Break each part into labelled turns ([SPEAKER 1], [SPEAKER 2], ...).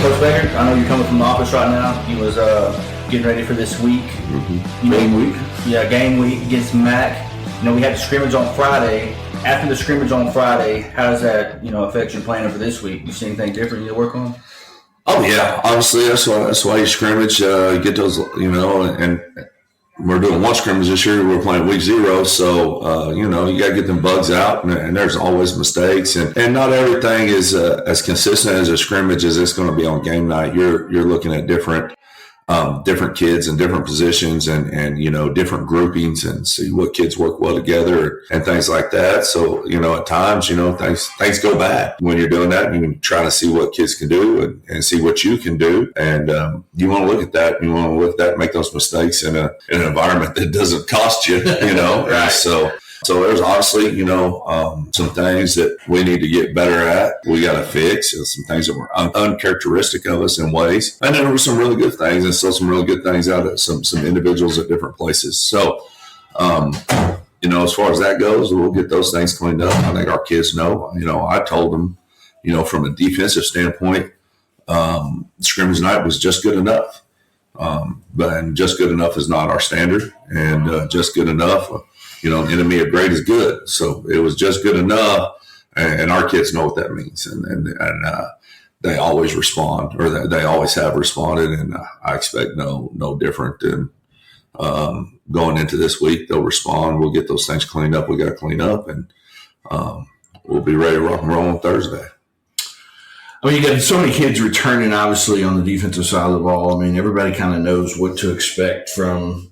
[SPEAKER 1] Coach Baker, I know you're coming from the office right now. You was getting ready for this week.
[SPEAKER 2] Game week.
[SPEAKER 1] Yeah, game week against Mac. You know, we had the scrimmage on Friday. After the scrimmage on Friday, how does that, affect your planning for this week? You see anything different you need to work on?
[SPEAKER 2] Oh yeah, obviously that's why you scrimmage, get those, and we're doing one scrimmage this year. We're playing week 0, so you got to get them bugs out, and there's always mistakes, and not everything is as consistent as a scrimmage as it's going to be on game night. You're looking at different kids in different positions and different groupings and see what kids work well together and things like that. So, at times, things go bad when you're doing that. You can try to see what kids can do and see what you can do. And you want to look at that. You want to look at that and make those mistakes in an environment that doesn't cost you,
[SPEAKER 1] Right.
[SPEAKER 2] So there's obviously, some things that we need to get better at. We got to fix some things that were uncharacteristic of us in ways. And then there were some really good things and still some really good things out of some individuals at different places. So, as far as that goes, we'll get those things cleaned up. I think our kids know. I told them, from a defensive standpoint, scrimmage night was just good enough. But just good enough is not our standard. And just good enough, an enemy of great is good. So it was just good enough, and our kids know what that means, and they always respond, or they always have responded, and I expect no different than going into this week. They'll respond. We'll get those things cleaned up. We got to clean up, and we'll be ready to rock and roll on Thursday.
[SPEAKER 3] I mean, you got so many kids returning, obviously, on the defensive side of the ball. I mean, everybody kind of knows what to expect from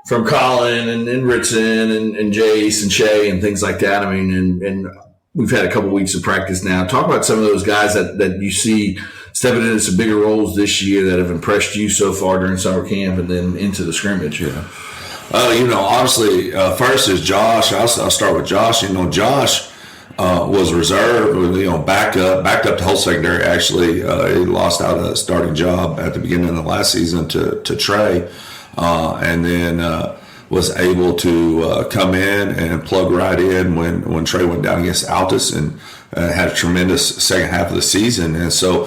[SPEAKER 3] Colin and Ritson and Jace and Shea and things like that. I mean, and we've had a couple weeks of practice now. Talk about some of those guys that you see stepping into some bigger roles this year that have impressed you so far during summer camp and then into the scrimmage.
[SPEAKER 2] Yeah. Obviously, first is Josh. I'll start with Josh. Josh was reserve, backed up to whole secondary. Actually, he lost out a starting job at the beginning of the last season to Trey. And then was able to come in and plug right in when Trey went down against Altus and had a tremendous second half of the season. And so,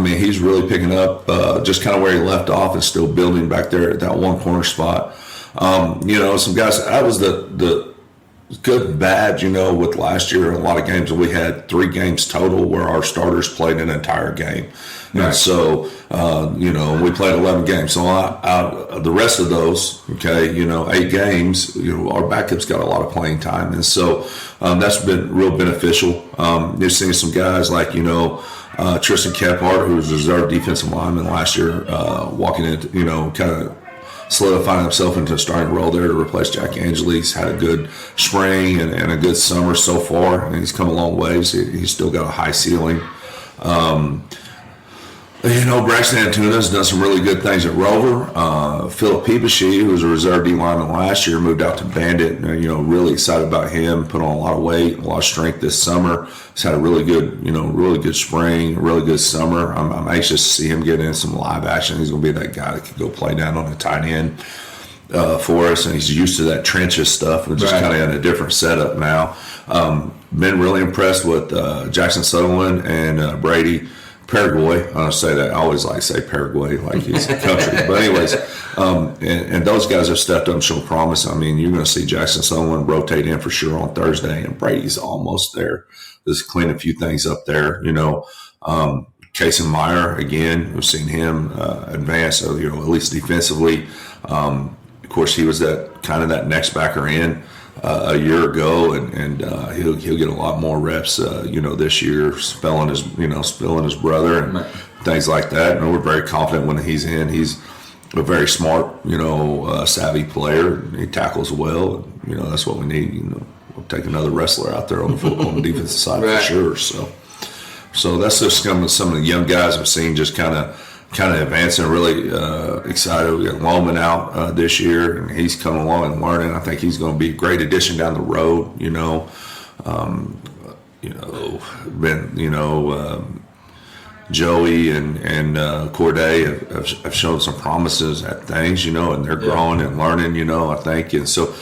[SPEAKER 2] he's really picking up just kind of where he left off and still building back there at that one corner spot. Some guys, that was the good and bad, with last year, a lot of games. We had 3 games total where our starters played an entire game. Right. And so, we played 11 games. So out of the rest of those, 8 games, our backups got a lot of playing time. And so that's been real beneficial. You're seeing some guys like, Tristan Kephart, who was a reserve defensive lineman last year, walking into, kind of solidifying himself into a starting role there to replace Jack Angeli. He's had a good spring and a good summer so far, and he's come a long ways. He's still got a high ceiling. Braxton Antuna's done some really good things at Rover. Philip Peebashi, who was a reserve D lineman last year, moved out to Bandit. Really excited about him. Put on a lot of weight, a lot of strength this summer. He's had a really good spring, really good summer. I'm anxious to see him get in some live action. He's going to be that guy that can go play down on the tight end for us, and he's used to that trenches stuff. We're just kind of in a different setup now. Been really impressed with Jackson Sutherland and Brady Paraguay. I don't say that. I always like to say Paraguay like he's a country. But anyways, and those guys have stepped up and shown promise. You're going to see Jackson Sutherland rotate in for sure on Thursday, and Brady's almost there. Just clean a few things up there. Kason Meyer, again, we've seen him advance, at least defensively. Of course, he was that next backer in a year ago, and he'll get a lot more reps, this year, spelling his brother and things like that. And we're very confident when he's in. He's a very smart, savvy player. He tackles well. That's what we need. We'll take another wrestler out there on the defensive side for sure. So that's just some of the young guys I've seen just kind of advancing, really excited. We got Lawman out this year, and he's coming along and learning. I think he's going to be a great addition down the road. Joey and Corday have shown some promises at things, and they're growing and learning, I think. And so,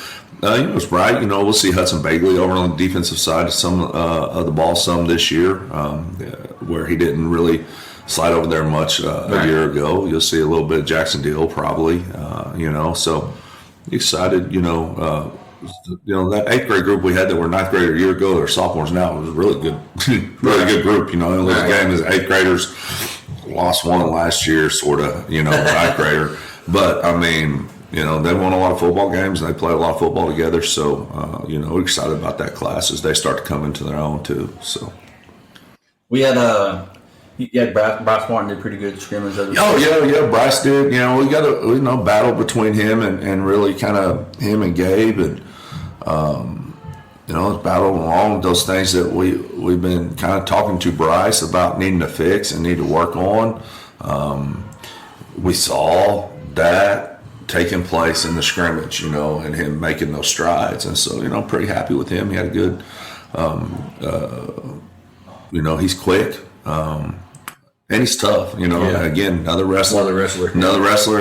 [SPEAKER 2] it's bright. We'll see Hudson Bagley over on the defensive side of some of the ball some this year, where he didn't really slide over there much a year ago. You'll see a little bit of Jackson Deal probably, so excited, that 8th grade group we had that were 9th grader a year ago, they're sophomores now, was a really good, good group, the game is 8th graders, lost one last year, sort of, 9th grader, but I mean, they won a lot of football games and they play a lot of football together. So, we're excited about that class as they start to come into their own too. So
[SPEAKER 1] we had, Bryce Martin did pretty good scrimmage.
[SPEAKER 2] Yeah, Bryce did. We got a battle between him and really kind of him and Gabe, and it's battle along those things that we've been kind of talking to Bryce about needing to fix and need to work on. We saw that taking place in the scrimmage, and him making those strides, and so I'm pretty happy with him. He had a good, he's quick. And he's tough, Again, another wrestler.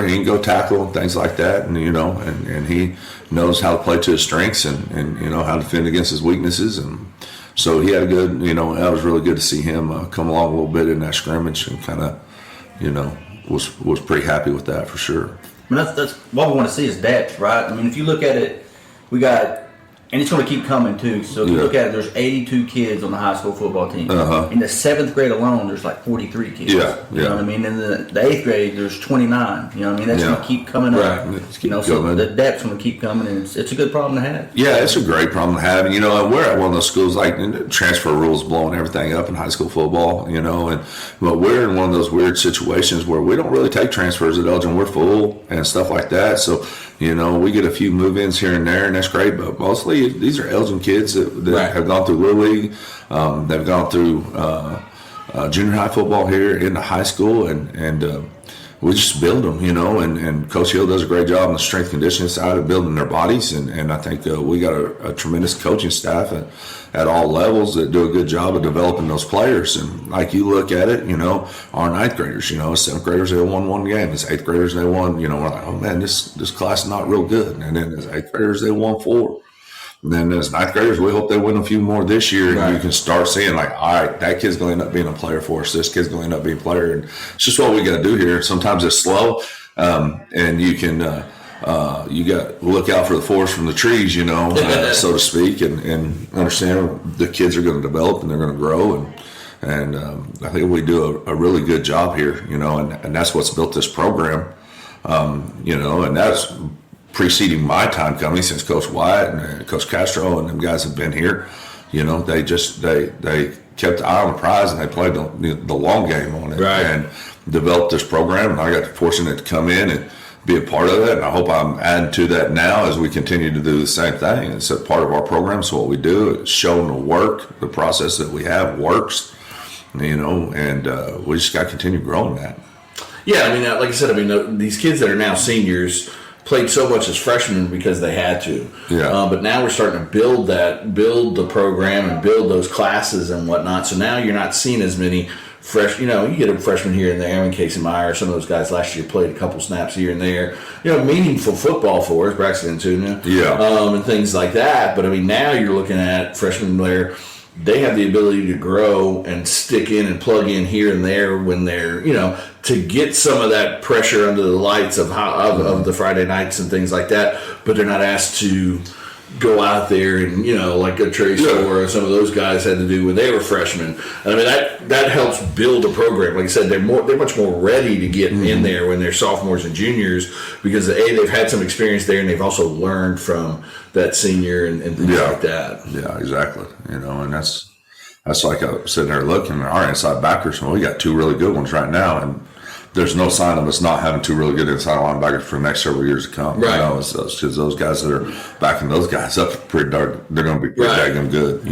[SPEAKER 2] He can go tackle and things like that, and and he knows how to play to his strengths and how to defend against his weaknesses, and so he had a good, that was really good to see him come along a little bit in that scrimmage and kind of, was pretty happy with that for sure.
[SPEAKER 1] I mean, that's what we want to see is depth, right? I mean, if you look at it, we got. And it's going to keep coming, too. So if you look at it, there's 82 kids on the high school football team. In the 7th grade alone, there's like 43 kids. You know what I mean? In the 8th grade, there's 29. You know what I mean? That's going to keep coming up. So the depth's going to keep coming, and it's a good problem to have.
[SPEAKER 2] Yeah, it's a great problem to have. And, we're at one of those schools, like, transfer rules blowing everything up in high school football, but we're in one of those weird situations where we don't really take transfers at Elgin. We're full and stuff like that. So, we get a few move-ins here and there, and that's great, but mostly these are Elgin kids that have gone through Little League. They've gone through junior high football here into high school, and we just build them, and Coach Hill does a great job on the strength conditioning side of building their bodies, and I think we got a tremendous coaching staff at all levels that do a good job of developing those players. And like you look at it, our 9th graders, 7th graders, they won one game. As 8th graders, they won, we're like, oh man, this class is not real good. And then as 8th graders, they won 4. And then as 9th graders, we hope they win a few more this year. And you can start seeing like, all right, that kid's going to end up being a player for us. This kid's going to end up being a player. And it's just what we got to do here. Sometimes it's slow, and you can you got to look out for the forest from the trees, so to speak, and understand the kids are going to develop and they're going to grow. And I think we do a really good job here, and that's what's built this program, and that's preceding my time coming, since Coach Wyatt and Coach Castro and them guys have been here. They kept the eye on the prize and they played the long game on it and developed this program. And I got fortunate to come in and be a part of it. And I hope I'm adding to that now as we continue to do the same thing. It's a part of our program. So what we do, it's shown to work. The process that we have works, and we just got to continue growing that.
[SPEAKER 3] Yeah, I mean, like I said, these kids that are now seniors played so much as freshmen because they had to. Yeah. But now we're starting to build the program and build those classes and whatnot. So now you're not seeing as many fresh. You get a freshman here and there. Casey Meyer, some of those guys last year played a couple snaps here and there. Meaningful football for us, Braxton Tuna. Yeah. And things like that. But now you're looking at freshmen where they have the ability to grow and stick in and plug in here and there when they're, to get some of that pressure under the lights of the Friday nights and things like that. But they're not asked to go out there and, like a Trace or some of those guys had to do when they were freshmen. And that helps build a program. Like I said, they're much more ready to get in there when they're sophomores and juniors because they've had some experience there and they've also learned from that senior and things like that.
[SPEAKER 2] Yeah, exactly. And that's like I was sitting there looking at our inside backers. Well, we got 2 really good ones right now, and there's no sign of us not having 2 really good inside linebackers for the next several years to come.
[SPEAKER 3] Right.
[SPEAKER 2] Because those guys that are backing those guys up, they're going to be pretty daggum good.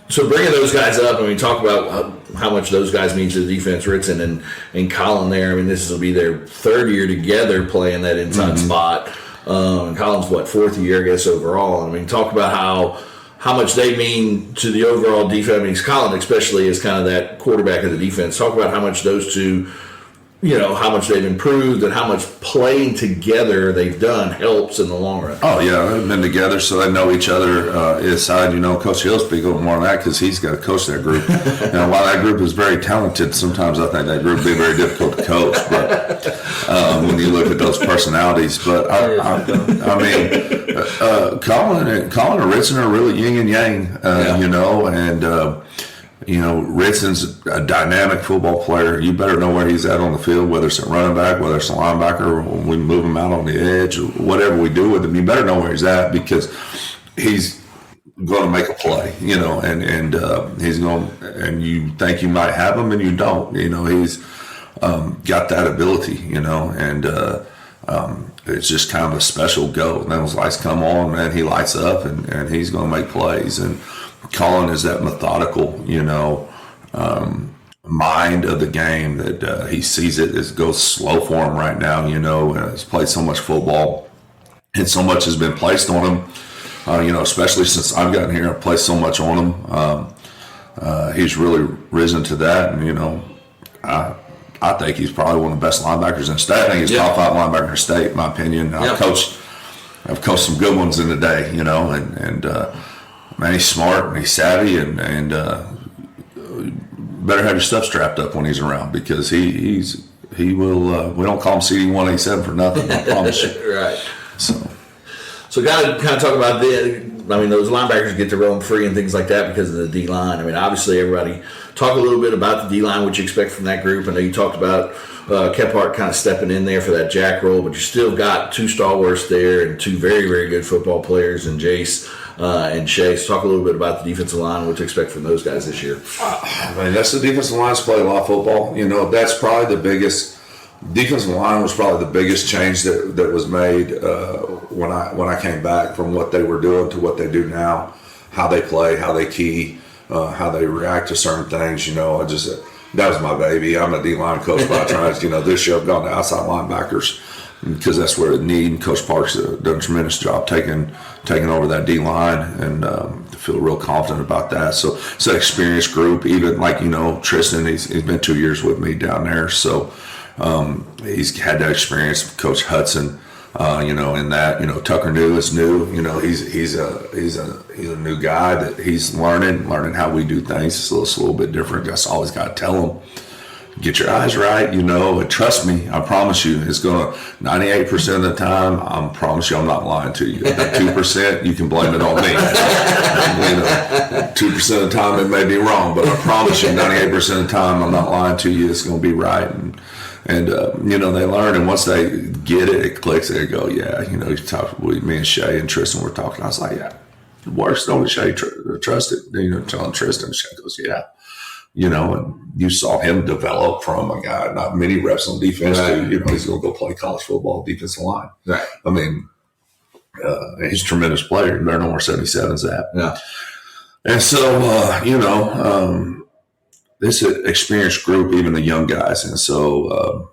[SPEAKER 3] So bringing those guys up, talk about how much those guys mean to the defense. Ritson and Colin there. This will be their 3rd year together playing that inside spot. And Colin's 4th year, I guess, overall. Talk about how much they mean to the overall defense. Colin especially is kind of that quarterback of the defense. Talk about how much those two how much they've improved and how much playing together they've done helps in the long run.
[SPEAKER 2] Oh, yeah, they've been together, so they know each other inside. Coach Hill speaks a little more on that because he's got to coach that group. While that group is very talented, sometimes I think that group would be very difficult to coach. But when you look at those personalities, but Colin and Ritson are really yin and yang, Ritson's a dynamic football player. You better know where he's at on the field, whether it's a running back, whether it's a linebacker, when we move him out on the edge, or whatever we do with him. You better know where he's at because he's going to make a play, and he's going. And you think you might have him, and you don't. He's got that ability, and it's just kind of a special go. And then those lights come on, man, he lights up, and he's going to make plays. And Colin is that methodical, mind of the game that he sees it goes slow for him right now, he's played so much football and so much has been placed on him, especially since I've gotten here, I've placed so much on him. He's really risen to that. And, I think he's probably one of the best linebackers in the state. I think he's top 5 linebacker in the state, in my opinion. I've coached some good ones in the day, man, he's smart and he's savvy, and better have your stuff strapped up when he's around because he will. We don't call him CD 187 for nothing. I promise you.
[SPEAKER 3] Right. So kind of talk about those linebackers get to roam free and things like that because of the D line. Obviously everybody talk a little bit about the D line, what you expect from that group. I know you talked about Kephart kind of stepping in there for that jack role, but you still got 2 stalwarts there and 2 very, very good football players in Jace and Shea. So talk a little bit about the defensive line, what to expect from those guys this year.
[SPEAKER 2] That's the defensive line's play a lot of football. That's probably the biggest. Defensive line was probably the biggest change that was made when I came back from what they were doing to what they do now, how they play, how they key, how they react to certain things. That was my baby. I'm a D-line coach by trade. This year I've gone to outside linebackers because that's where the need. Coach Parks done a tremendous job taking over that D-line, and feel real confident about that. So it's an experienced group. Even Tristan, he's been 2 years with me down there. So he's had that experience. Coach Hudson, in that, Tucker is new. He's a new guy that he's learning how we do things. It's a little bit different. Just always got to tell him, get your eyes right, and trust me, I promise you, it's going to 98% of the time. I promise you, I'm not lying to you. That 2%, you can blame it on me. 2% of the time it may be wrong, but I promise you, 98% of the time I'm not lying to you. It's going to be right. And they learn, and once they get it, it clicks. They go, yeah, you talk with me and Shay and Tristan were talking. I was like, yeah, it works. Don't Shay trust it? Telling Tristan, Shay goes, yeah. And you saw him develop from a guy, not many reps on defense, to, he's going to go play college football defensive line.
[SPEAKER 3] Right.
[SPEAKER 2] He's a tremendous player. You better know where 77's at.
[SPEAKER 3] Yeah.
[SPEAKER 2] And so, this is an experienced group, even the young guys. And so,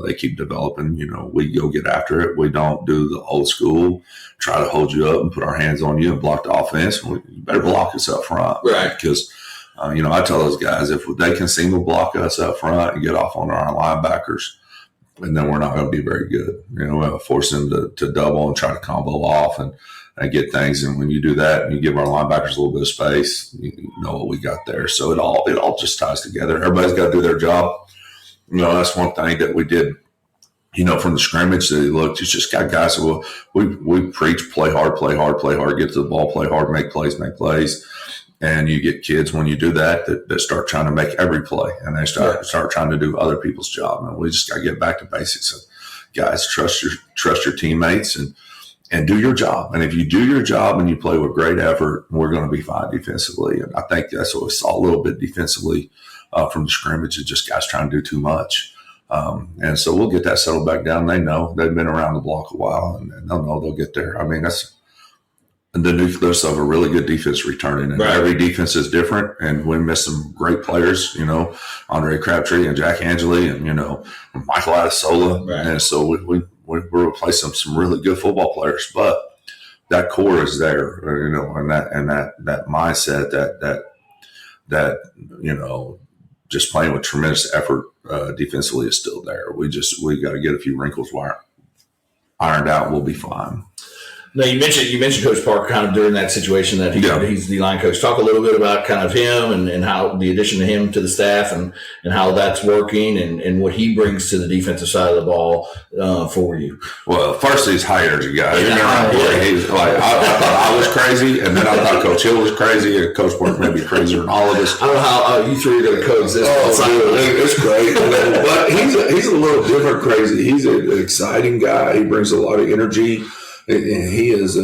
[SPEAKER 2] they keep developing. We go get after it. We don't do the old school, try to hold you up and put our hands on you and block the offense. You better block us up front.
[SPEAKER 3] Right.
[SPEAKER 2] Because, I tell those guys, if they can single block us up front and get off on our linebackers, and then we're not going to be very good. We'll force them to double and try to combo off and get things. And when you do that and you give our linebackers a little bit of space, you know what we got there. So it all just ties together. Everybody's got to do their job. That's one thing that we did, from the scrimmage that looked, it's just got guys who we preach, play hard, get to the ball, play hard, make plays. And you get kids when you do that start trying to make every play, and they start trying to do other people's job. And we just got to get back to basics. And guys, trust your teammates and do your job. And if you do your job and you play with great effort, we're going to be fine defensively. And I think that's what we saw a little bit defensively from the scrimmage, is just guys trying to do too much. And so we'll get that settled back down. They know they've been around the block a while, and they'll know they'll get there. That's the nucleus of a really good defense returning. And every defense is different, and we miss some great players, Andre Crabtree and Jack Angeli and, Michael Adesola. Right. And so we're replacing some really good football players, but that core is there, and that mindset that just playing with tremendous effort defensively is still there. We got to get a few wrinkles ironed out. We'll be fine.
[SPEAKER 3] No, you mentioned Coach Parker kind of during that situation that he's the line coach. Talk a little bit about kind of him and how the addition to him to the staff and how that's working and what he brings to the defensive side of the ball for you.
[SPEAKER 2] Well, first he's a high energy guy. He's like I thought I was crazy, and then I thought Coach Hill was crazy, and Coach Parker may be crazier than all of us.
[SPEAKER 3] I don't know how you three are going to coexist.
[SPEAKER 2] It's great, but he's a little different crazy. He's an exciting guy. He brings a lot of energy. And he is,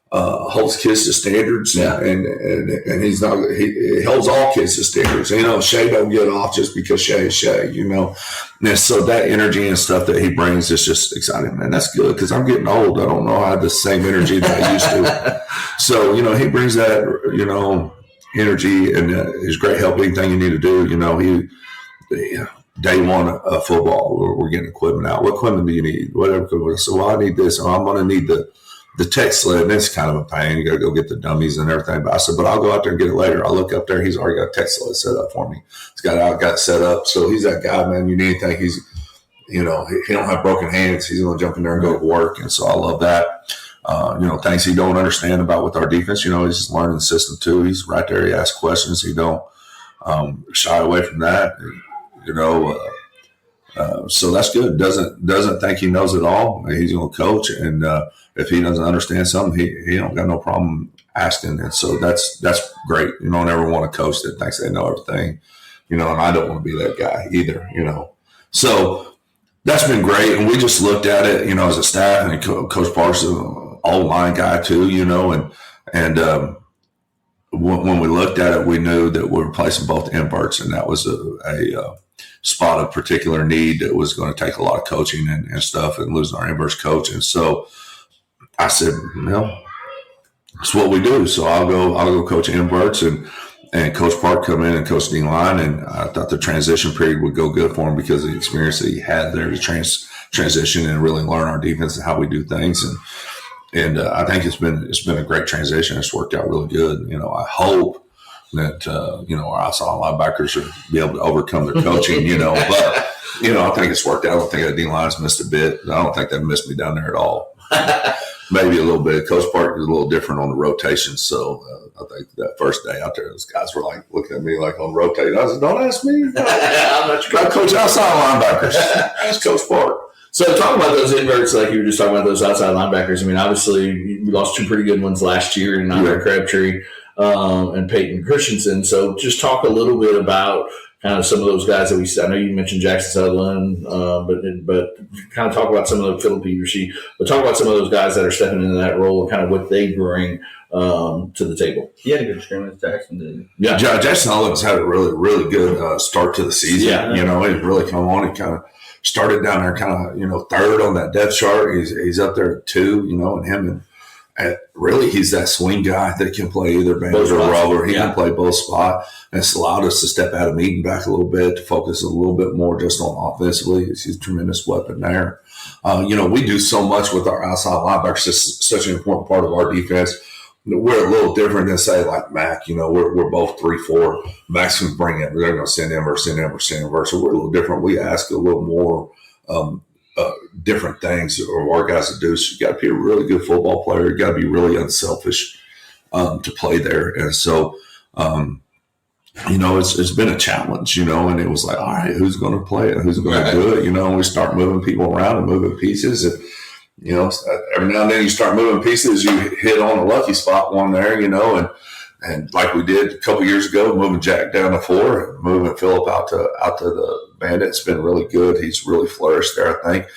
[SPEAKER 2] holds kids to standards, and he's not. He holds all kids to standards. Shay don't get off just because Shay is Shay. And so that energy and stuff that he brings is just exciting, man. That's good because I'm getting old. I don't know I have the same energy that I used to. So he brings that energy, and he's great help. Anything you need to do, Day one of football, we're getting equipment out. What equipment do you need? Whatever. So I need this. I'm going to need the tech sled. And it's kind of a pain. You got to go get the dummies and everything. But I said, but I'll go out there and get it later. I look up there. He's already got a tech sled set up for me. He's got it set up. So he's that guy, man. You need anything. He's, he don't have broken hands. He's going to jump in there and go to work. And so I love that. Things he don't understand about with our defense. He's just learning the system too. He's right there. He asks questions. He don't shy away from that. So that's good. Doesn't think he knows it all. He's going to coach, and if he doesn't understand something, he don't got no problem asking. And so that's great. You don't ever want a coach that thinks they know everything, and I don't want to be that guy either. So that's been great, and we just looked at it, as a staff, and Coach Parks is an old line guy too, and when we looked at it, we knew that we were replacing both inverts, and that was a spot of particular need that was going to take a lot of coaching and stuff, and losing our inverse coach. And so I said, that's what we do. So I'll go coach inverts, and Coach Park come in and coach D line. And I thought the transition period would go good for him because of the experience that he had there to transition and really learn our defense and how we do things. And I think it's been a great transition. It's worked out really good. I hope that our outside linebackers will be able to overcome their coaching. But I think it's worked out. I don't think that D line's missed a bit. I don't think they missed me down there at all. Maybe a little bit. Coach Park is a little different on the rotation. So I think that first day out there, those guys were like looking at me like on rotating. I said, "Don't ask me. I'm not your coach outside linebackers. Ask Coach Park."
[SPEAKER 3] So talking about those inverts, like you were just talking about those outside linebackers, obviously we lost two pretty good ones last year in Andre Crabtree and Peyton Christensen. So just talk a little bit about kind of some of those guys that we – I know you mentioned Jackson Sutherland, but kind of talk about some of the Philip Petersy, but talk about some of those guys that are stepping into that role and kind of what they bring to the table.
[SPEAKER 1] He had a good scrimmage, Jackson did.
[SPEAKER 2] Yeah, Jackson Sutherland's had a really, really good start to the season. Yeah. He's really come on and kind of started down there third on that depth chart. He's up there at 2, and him and really he's that swing guy that can play either bandit or rover. He can play both spot. And it's allowed us to step out of Eaton back a little bit to focus a little bit more just on offensively. He's a tremendous weapon there. We do so much with our outside linebackers. It's such an important part of our defense. We're a little different than say like Mac. We're both 3-4. Mac's going to bring it. They're going to send inverse. So we're a little different. We ask a little more different things or our guys to do. So you got to be a really good football player. You got to be really unselfish to play there. And so, it's been a challenge, and it was like, all right, who's going to play it? Who's going to do it? And we start moving people around and moving pieces. And, every now and then you start moving pieces, you hit on a lucky spot one there, and like we did a couple years ago, moving Jack down to 4 and moving Philip out to the Bandit. It's been really good. He's really flourished there, I think.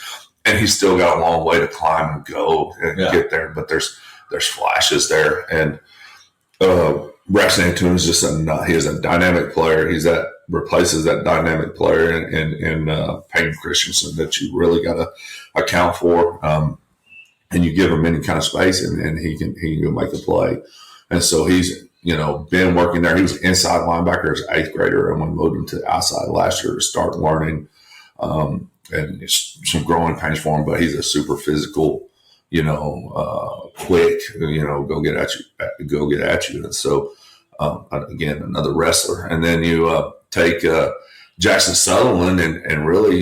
[SPEAKER 2] And he's still got a long way to climb and go and get there, but there's flashes there. And Braxton Antoon is just he is a dynamic player. He's that replaces that dynamic player in Peyton Christensen that you really got to account for. And you give him any kind of space, and he can go make a play. And so he's been working there. He was inside linebacker as an 8th grader, and we moved him to outside last year to start learning. And it's some growing pains for him, but he's a super physical, quick, go get at you. And so, again, another wrestler. And then you take Jackson Sutherland, and really,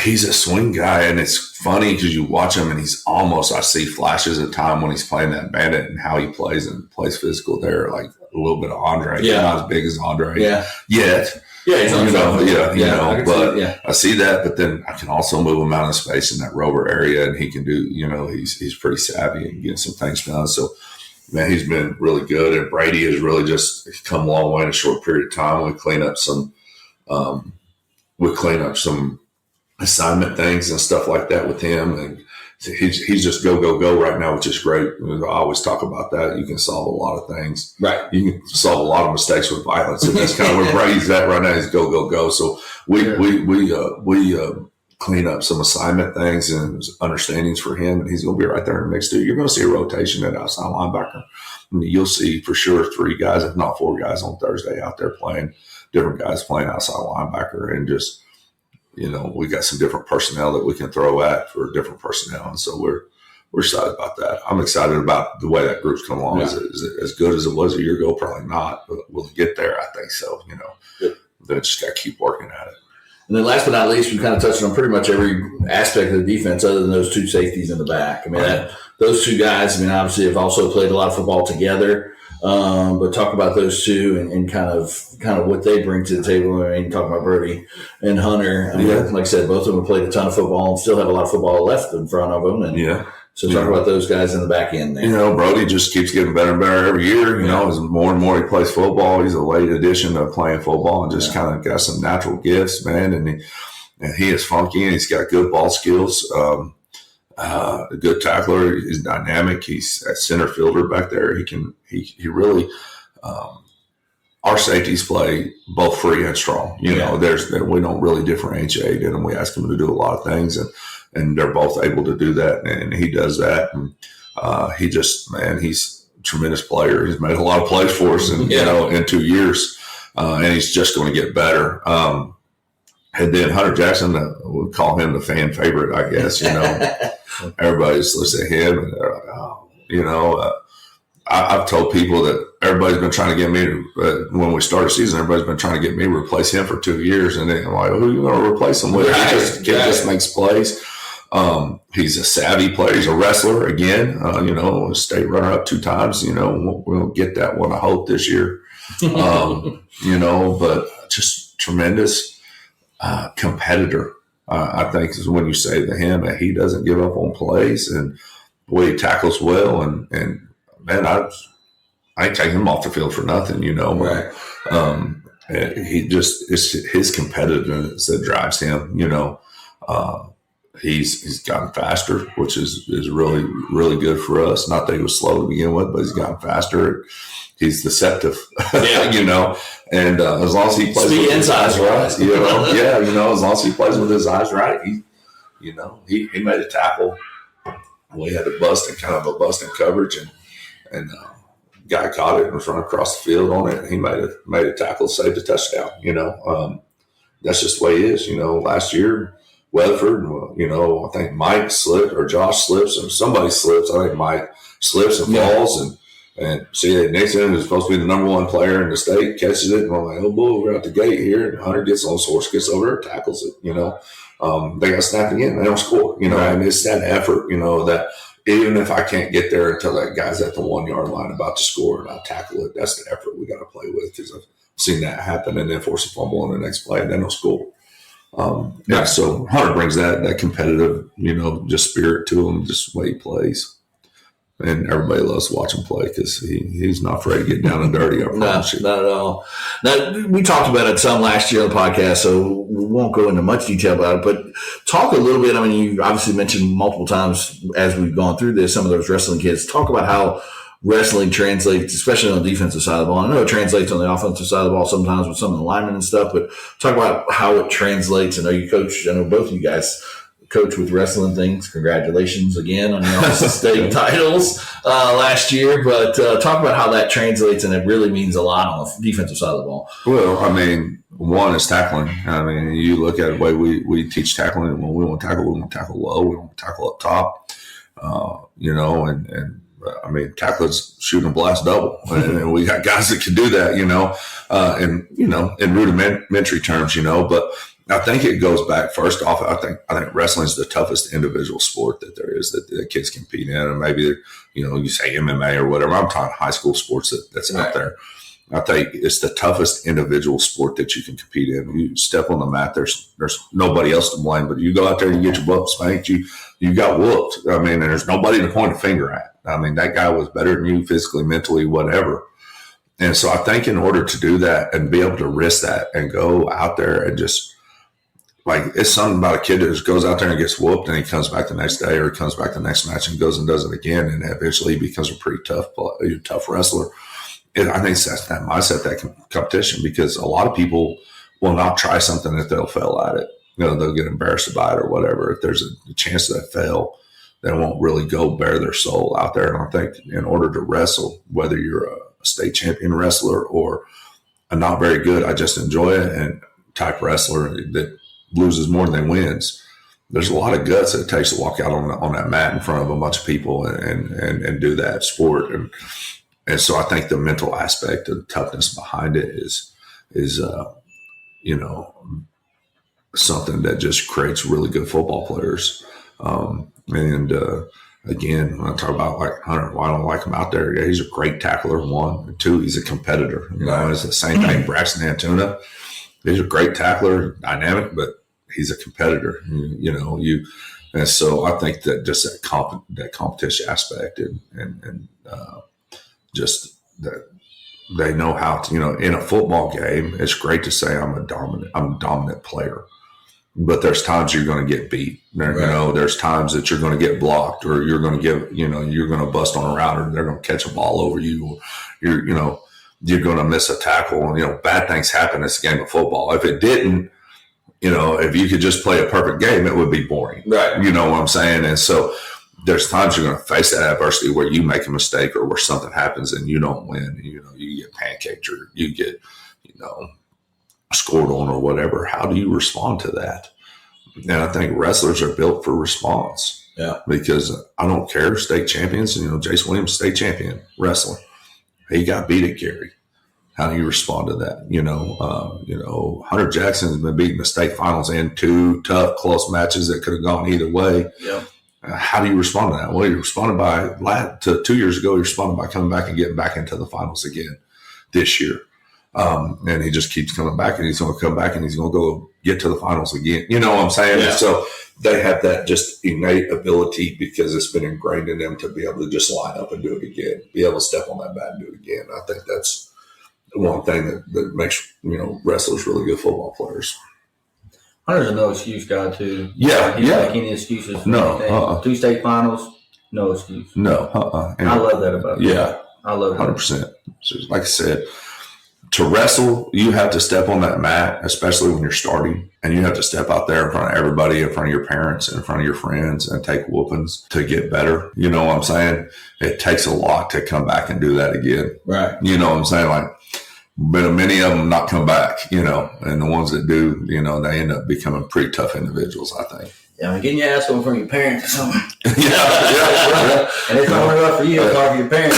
[SPEAKER 2] he's a swing guy, and it's funny because you watch him and he's almost, I see flashes of time when he's playing that Bandit and how he plays and plays physical there, like a little bit of Andre.
[SPEAKER 3] Yeah.
[SPEAKER 2] Not as big as Andre
[SPEAKER 3] yet.
[SPEAKER 2] Yeah, he's
[SPEAKER 3] on
[SPEAKER 2] I see that, but then I can also move him out of space in that rover area, and he can do, he's pretty savvy and getting some things done. So, man, he's been really good, and Brady has really just come a long way in a short period of time. We clean up some assignment things and stuff like that with him, and he's just go right now, which is great. I always talk about that. You can solve a lot of things.
[SPEAKER 3] Right.
[SPEAKER 2] You can solve a lot of mistakes with violence, and that's kind of where Brady's at right now. He's go. So we clean up some assignment things and understandings for him, and he's going to be right there in the mix too. You're going to see a rotation at outside linebacker. You'll see for sure 3 guys, if not 4 guys, on Thursday out there playing, different guys playing outside linebacker, and just. We got some different personnel that we can throw at for different personnel. And so we're excited about that. I'm excited about the way that group's come along. Yeah. Is it as good as it was a year ago? Probably not, but we'll get there. I think so. Then just got to keep working at it.
[SPEAKER 3] And then last but not least, we kind of touched on pretty much every aspect of the defense other than those 2 safeties in the back. I mean, those 2 guys, obviously have also played a lot of football together. But talk about those 2 and kind of what they bring to the table. Talk about Brody and Hunter. Like I said, both of them have played a ton of football and still have a lot of football left in front of them. And so talk about those guys in the back end there.
[SPEAKER 2] Brody just keeps getting better and better every year. As more and more he plays football, he's a late addition of playing football and just kind of got some natural gifts, man. And he is funky and he's got good ball skills. A good tackler. He's dynamic. He's a center fielder back there. He really, our safeties play both free and strong. We don't really differentiate in them. We ask him to do a lot of things, and they're both able to do that, and he does that. And he's a tremendous player. He's made a lot of plays for us in 2 years, and he's just going to get better. And then Hunter Jackson, we call him the fan favorite, I guess. Everybody's listening to him, and they're like, I've told people that everybody's been trying to get me to, when we started the season, everybody's been trying to get me to replace him for 2 years. And then I'm like, who are you going to replace him with? He just makes plays. He's a savvy player. He's a wrestler again, state runner up 2 times. We'll get that one, I hope, this year. But just tremendous competitor. I think is when you say to him that he doesn't give up on plays and the way he tackles well, and man, I ain't taking him off the field for nothing,
[SPEAKER 3] Right.
[SPEAKER 2] It's his competitiveness that drives him. He's gotten faster, which is really, really good for us. Not that he was slow to begin with, but he's gotten faster. He's deceptive, and as long as he plays with his eyes right, as long as he plays with his eyes right, he made a tackle. We had a bust in coverage, and guy caught it and was running across the field on it. And he made a tackle, saved a touchdown. That's just the way he is. Last year, Weatherford, I think Mike slipped or Josh slips or somebody slips. I think Mike slips and falls and see Nixon is supposed to be the number 1 player in the state, catches it, and I'm like, oh boy, we're out the gate here. And Hunter gets on source, gets over there, tackles it. They got snapped again, they don't score. And it's that effort. That even if I can't get there until that guy's at the 1 yard line about to score and I tackle it, that's the effort we got to play with, because I've seen that happen and then force a fumble on the next play and they don't score. So Hunter brings that competitive, just spirit to him, just the way he plays. And everybody loves watching him play because he's not afraid to get down and dirty.
[SPEAKER 3] No, not at all. Now, we talked about it some last year on the podcast, so we won't go into much detail about it. But talk a little bit. You obviously mentioned multiple times as we've gone through this, some of those wrestling kids. Talk about how wrestling translates, especially on the defensive side of the ball. I know it translates on the offensive side of the ball sometimes with some of the linemen and stuff, but talk about how it translates. I know you coach, I know both of you guys coach with wrestling things. Congratulations again on your state titles last year, but talk about how that translates, and it really means a lot on the defensive side of the ball.
[SPEAKER 2] Well, one is tackling. You look at the way we teach tackling, and when we want to tackle low, we want to tackle up top, and I mean, tacklers shooting a blast double, and we got guys that can do that, and in rudimentary terms, but I think it goes back. First off, I think wrestling is the toughest individual sport that there is that kids compete in, and maybe you say MMA or whatever. I'm talking high school sports that's out there. I think it's the toughest individual sport that you can compete in. You step on the mat, there's nobody else to blame, but you go out there and you get your butt spanked, you got whooped. I mean, and there's nobody to point a finger at. I mean, that guy was better than you physically, mentally, whatever. And so I think in order to do that and be able to risk that and go out there and just it's something about a kid that just goes out there and gets whooped and he comes back the next day or he comes back the next match and goes and does it again and eventually becomes a pretty tough wrestler. I think that's that mindset, that competition, because a lot of people will not try something if they'll fail at it. They'll get embarrassed by it or whatever. If there's a chance that they fail, they won't really go bare their soul out there. And I think in order to wrestle, whether you're a state champion wrestler or a not very good, I just enjoy it and type wrestler that loses more than wins, there's a lot of guts that it takes to walk out on that mat in front of a bunch of people and do that sport. And so I think the mental aspect of the toughness behind it is something that just creates really good football players. Again, when I talk about Hunter, why I don't like him out there, yeah, he's a great tackler, one. And two, he's a competitor. It's the same thing. Braxton Antuna, he's a great tackler, dynamic, but he's a competitor. And so I think that just that competition aspect and just that they know how to, in a football game, it's great to say I'm a dominant player, but there's times you're going to get beat. There's times that you're going to get blocked, or you're going to you're going to bust on a route, or they're going to catch a ball over you, or you're going to miss a tackle. Bad things happen. It's a game of football. If it didn't, if you could just play a perfect game, it would be boring. Right. You know what I'm saying? And so there's times you're going to face that adversity where you make a mistake or where something happens and you don't win. You get pancaked or you get, scored on or whatever. How do you respond to that? And I think wrestlers are built for response. Yeah. Because I don't care, state champions, Jace Williams, state champion wrestler. He got beat at Gary. How do you respond to that? Hunter Jackson has been beating the state finals in 2 tough, close matches that could have gone either way. Yeah. How do you respond to that? Well, you responded by 2 years ago. You responded by coming back and getting back into the finals again this year, and he just keeps coming back, and he's going to come back, and he's going to go get to the finals again. You know what I'm saying? Yeah. And so they have that just innate ability because it's been ingrained in them to be able to just line up and do it again, be able to step on that bat and do it again. I think that's one thing that makes wrestlers really good football players.
[SPEAKER 1] Hunter's a no excuse guy too.
[SPEAKER 2] Yeah,
[SPEAKER 1] he doesn't make any excuses. No, 2 state finals, no excuse.
[SPEAKER 2] No,
[SPEAKER 1] I love that about him.
[SPEAKER 2] Yeah,
[SPEAKER 1] I love
[SPEAKER 2] 100%. So like I said, to wrestle, you have to step on that mat, especially when you're starting, and you have to step out there in front of everybody, in front of your parents, in front of your friends, and take whoopings to get better. You know what I'm saying? It takes a lot to come back and do that again. Right. You know what I'm saying? But many of them not come back, and the ones that do, they end up becoming pretty tough individuals, I think.
[SPEAKER 1] Yeah, getting your ass over from your parents or something.
[SPEAKER 2] Yeah.
[SPEAKER 1] And it's not only rough for you, it's hard for your parents.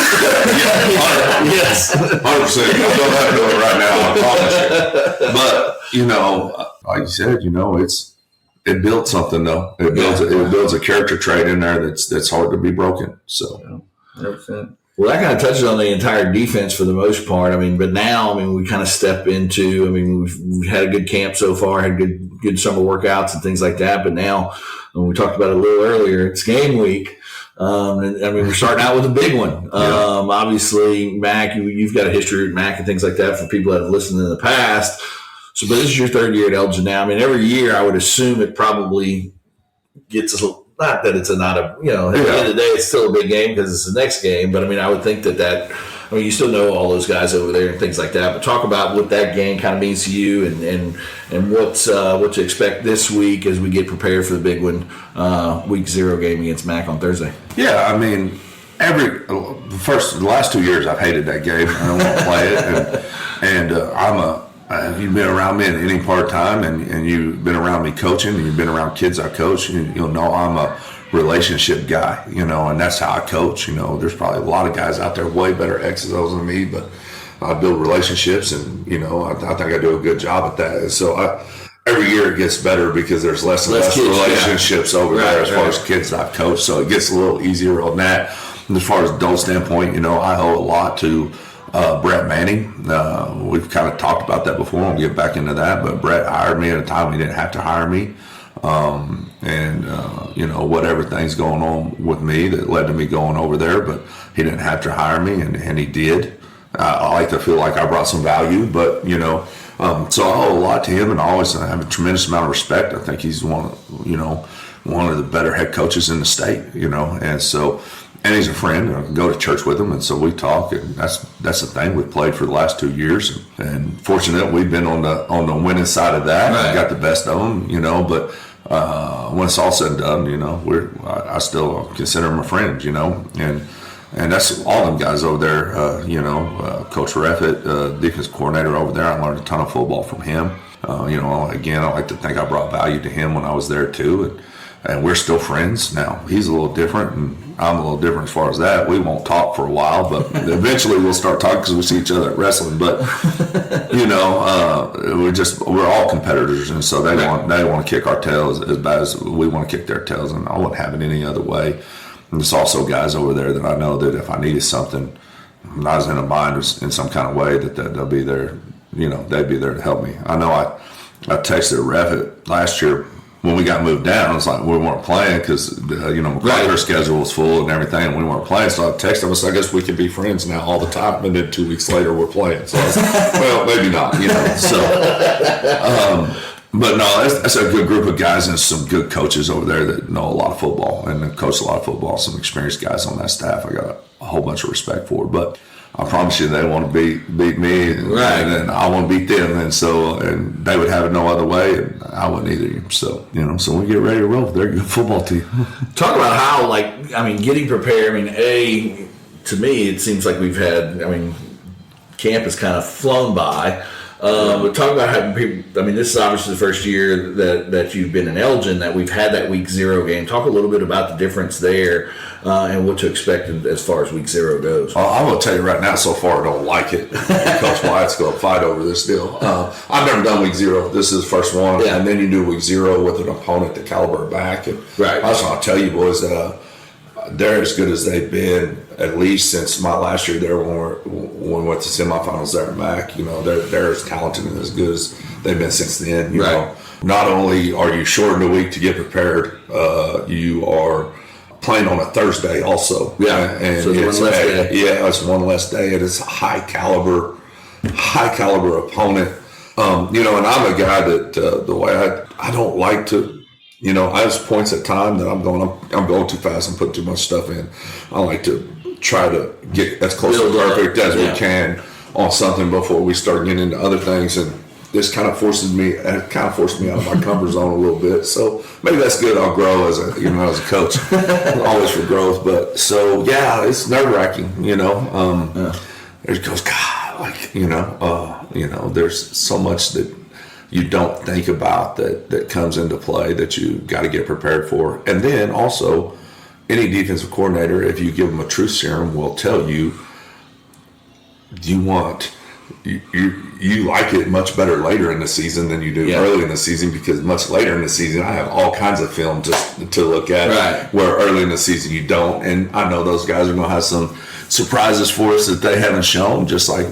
[SPEAKER 2] Yes. 100%. I don't have to do it right now, I promise you. But, like you said, it builds something, though. It builds a character trait in there that's hard to be broken. So,
[SPEAKER 1] 100%.
[SPEAKER 3] Well, that kind of touches on the entire defense for the most part. But now, we kind of step into, we've had a good camp so far, had good summer workouts and things like that. But now, when we talked about it a little earlier, it's game week. We're starting out with a big one. Obviously, Mac, you've got a history with Mac and things like that for people that have listened in the past. So, but this is your 3rd year at Elgin now. Every year I would assume it probably gets a little. Not that it's at the end of the day, it's still a big game because it's the next game. But I would think that you still know all those guys over there and things like that. But talk about what that game kind of means to you and what to expect this week as we get prepared for the big one, week 0 game against Mac on Thursday.
[SPEAKER 2] Yeah, the last 2 years I've hated that game. I don't want to play it, and if you've been around me at any part of time and you've been around me coaching and you've been around kids I coach, you'll know I'm a relationship guy, and that's how I coach. There's probably a lot of guys out there way better X's O's than me, but I build relationships, and I think I do a good job at that. And so every year it gets better because there's less and less relationships over there as far as kids I've coached. So it gets a little easier on that. And as far as adult standpoint, I owe a lot to Brett Manning. We've kind of talked about that before. We'll get back into that. But Brett hired me at a time he didn't have to hire me. Whatever things going on with me that led to me going over there, but he didn't have to hire me, and he did. I like to feel like I brought some value, but so I owe a lot to him, and I always have a tremendous amount of respect. I think he's one of the better head coaches in the state, and he's a friend. I can go to church with him, and so we talk, and that's the thing. We've played for the last 2 years, and fortunate we've been on the winning side of that. Right. Got the best of them, but when it's all said and done, I still consider him a friend, and that's all them guys over there. Coach Reffett, defense coordinator over there. I learned a ton of football from him. Again, I like to think I brought value to him when I was there too, and we're still friends now. He's a little different, and I'm a little different as far as that. We won't talk for a while, but eventually we'll start talking because we see each other at wrestling. But we're all competitors, and so they want to kick our tails as bad as we want to kick their tails, and I wouldn't have it any other way. And there's also guys over there that I know that if I needed something, and I was in a bind in some kind of way, that they'll be there. They'd be there to help me. I know I texted Reffett last year when we got moved down. It's like we weren't playing because McCarter's schedule was full and everything, and we weren't playing. So I texted him and said, I guess we could be friends now all the time. And then 2 weeks later, we're playing. So well, maybe not. But no, that's a good group of guys and some good coaches over there that know a lot of football and coach a lot of football. Some experienced guys on that staff. I got a whole bunch of respect for. But I promise you, they want to beat me, and I want to beat them, and they would have it no other way, and I wouldn't either. So so we get ready to roll. They're a good football team.
[SPEAKER 3] Talk about how, getting prepared. To me, it seems like we've had. Camp has kind of flown by. But talk about having people. This is obviously the first year that you've been in Elgin that we've had that week 0 game. Talk a little bit about the difference there and what to expect as far as week 0 goes.
[SPEAKER 2] I'm going to tell you right now, so far I don't like it. Coach Wyatt's going to fight over this deal. I've never done week 0. This is the first one, and then you do week 0 with an opponent the caliber back. And I just want to tell you, boys, that they're as good as they've been at least since my last year there when we went to semifinals there at Mac. They're as talented and as good as they've been since then. You know, not only are you shortened a week to get prepared, you are playing on a Thursday also. And so it's it's one less day, and it's a high caliber opponent. And I'm a guy that the way I don't like to. I have points at time that I'm going too fast and putting too much stuff in. I like to try to get as close to perfect as we can on something before we start getting into other things. And this kind of forced me out of my comfort zone a little bit. So maybe that's good. I'll grow as a coach, always for growth. But so it's nerve wracking. There goes God, there's so much that you don't think about that comes into play that you got to get prepared for. And then also, any defensive coordinator, if you give them a truth serum, will tell you you like it much better later in the season than you do early in the season, because much later in the season I have all kinds of film just to look at, where early in the season you don't. And I know those guys are going to have some surprises for us that they haven't shown, just like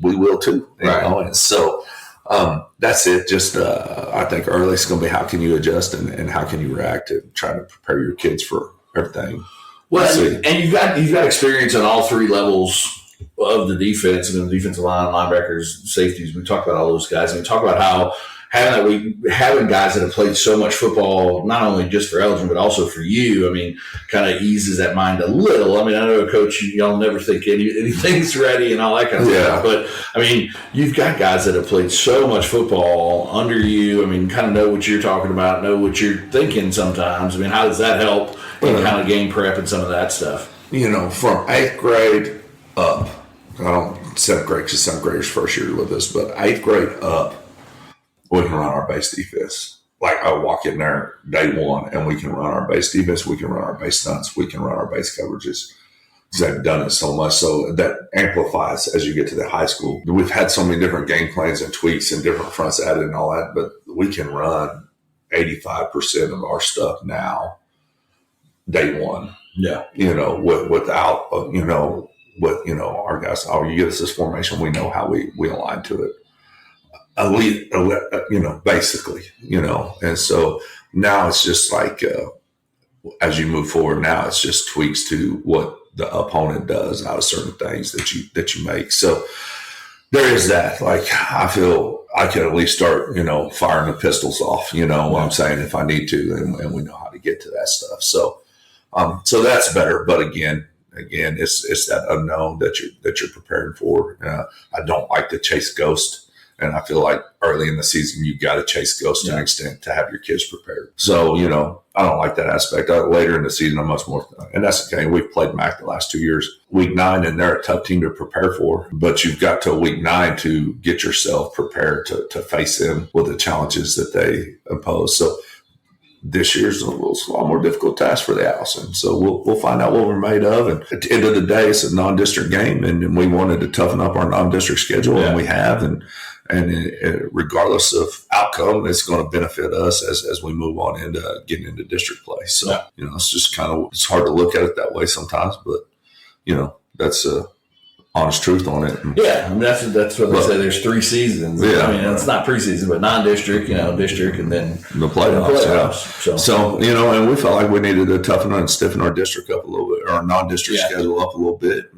[SPEAKER 2] we will too. And so. That's it. Just I think early it's going to be how can you adjust and how can you react to trying to prepare your kids for everything.
[SPEAKER 3] Well, and you've got experience on all 3 levels of the defense, the defensive line, linebackers, safeties. We talk about all those guys, and we talk about how having guys that have played so much football, not only just for Elgin, but also for you, kind of eases that mind a little. I know a coach, y'all never think anything's ready and all that kind of stuff. But, you've got guys that have played so much football under you. Kind of know what you're talking about, know what you're thinking sometimes. How does that help in kind of game prep and some of that stuff?
[SPEAKER 2] From 8th grade up, 7th grade, because 7th graders first year with us, but 8th grade up, we can run our base defense. like I walk in there day one and we can run our base defense, we can run our base stunts, we can run our base coverages. Because I've done it so much, so that amplifies as you get to the high school. We've had so many different game plans and tweaks and different fronts added and all that, but we can run 85% of our stuff now, day one.
[SPEAKER 3] Yeah.
[SPEAKER 2] Without, our guys, you give us this formation, we know how we align to it. Elite, basically, and so now it's just like, as you move forward now, it's just tweaks to what the opponent does out of certain things that you make. So there is that. Like, I feel I can at least start, firing the pistols off, what I'm saying, if I need to, and we know how to get to that stuff. So that's better. But again, it's that unknown that you're preparing for. I don't like to chase ghost. And I feel like early in the season, you got to chase ghosts to an extent to have your kids prepared. So, I don't like that aspect. Later in the season, I'm much more, and that's okay. We've played Mac the last 2 years. Week 9, and they're a tough team to prepare for, but you've got till week 9 to get yourself prepared to face them with the challenges that they impose. So this year's a lot more difficult task for the Allison. So we'll find out what we're made of. And at the end of the day, it's a non-district game, and we wanted to toughen up our non-district schedule, and we have. And regardless of outcome, it's going to benefit us as we move on into getting into district play. So, it's just it's hard to look at it that way sometimes, but, that's honest truth on it.
[SPEAKER 3] Yeah, I mean, that's what they say. There's 3 seasons. Yeah, I mean, it's not preseason, but non-district, district, and then
[SPEAKER 2] the playoffs. So and we felt like we needed to toughen and stiffen our district up a little bit, or our non-district schedule up a little bit.